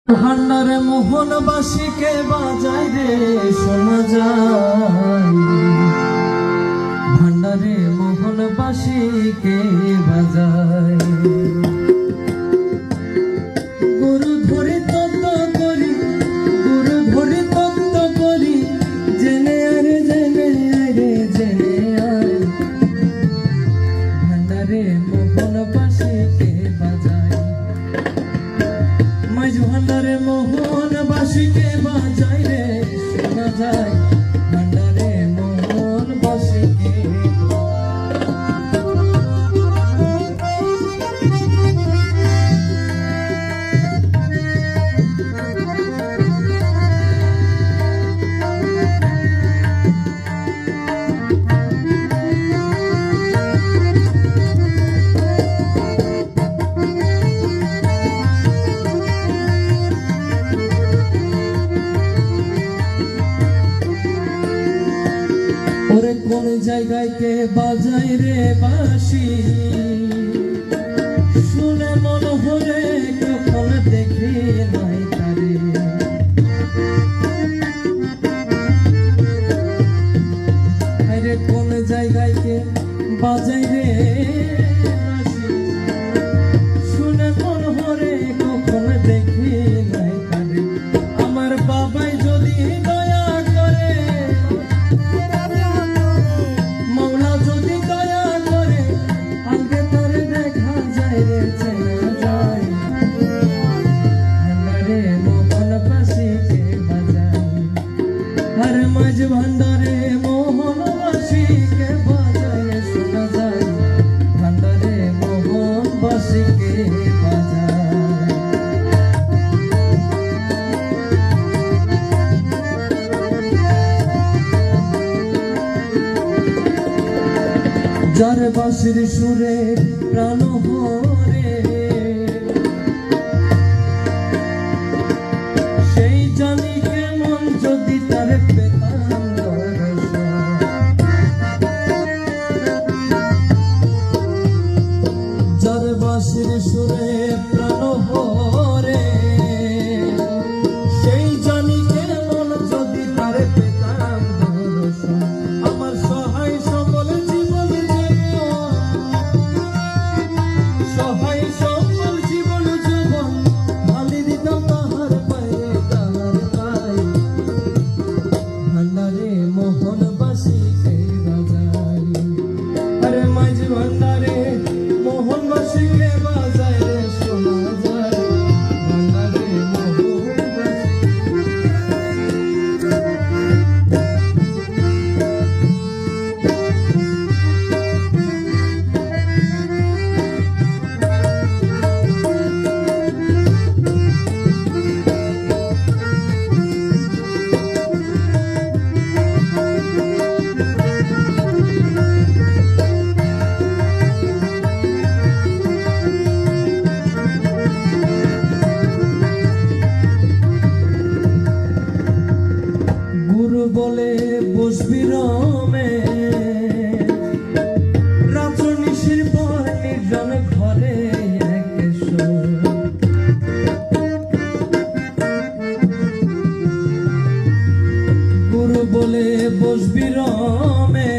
ভান্ডারে মোহনবাসীকে বাজায় রে শোনা যায়, ভান্ডারে মোহনবাসীকে বাজায়। গুরু ধরে তত্ত্ব করি, গুরু ধরে তত্ত্ব করি, জেনে আরে জেনে আরে জেনে আয়, ভান্ডারে মোহনবাসীকে বাজায়। মাঝ ভান্ডারে মোহনবাসীকে বাজায় রে শোনা যায়, ভান্ডারে মোহনবাসীকে। ওরে কোন জায়গায় কে বাজায় রে বাঁশি, শুনে মন হলে কখন দেখি নাই তারে। আরে কোন জায়গায় কে বাজায় রে বাঁশি, শুনে মন হলে কখন দেখি নাই তারে। আমার বাবাই যদি দয়া করে, মৌলা যদি দয়া করে, আগে তারে দেখা যায় রে চেনা যায়, ভান্ডারে মোহনবাসীকে বাজায়। আরে মাঝ ভান্ডারে মোহনবাসীকে বাজায় শোনা যায়, ভান্ডারে মোহনবাসীকে বাজায়। যার বাঁশির সুরে প্রাণ ভরে, সেই জানি কেমন যদি তার পেতাম দর্শন। যার বাঁশির সুরে প্রাণ ভরে, সেই জানি কেমন যদি তার পেতাম দর্শন। আমার সহায় সকল জীবন, সহায় সকল জীবন জীবন ঢালি দিতাম তাহার পায়ে, তাহার পায়ে, ভান্ডারে মোহনবাসীকে বাজায়। আরে মাঝ ভান্ডারে মোহনবাসীকে বাজায় রে শোনা যায়, ভান্ডারে মোহনবাসী। গুরু বলে বসবি রমে, রাজনীশির পর নির্জন ঘরে গুরু বলে বসবি রমে,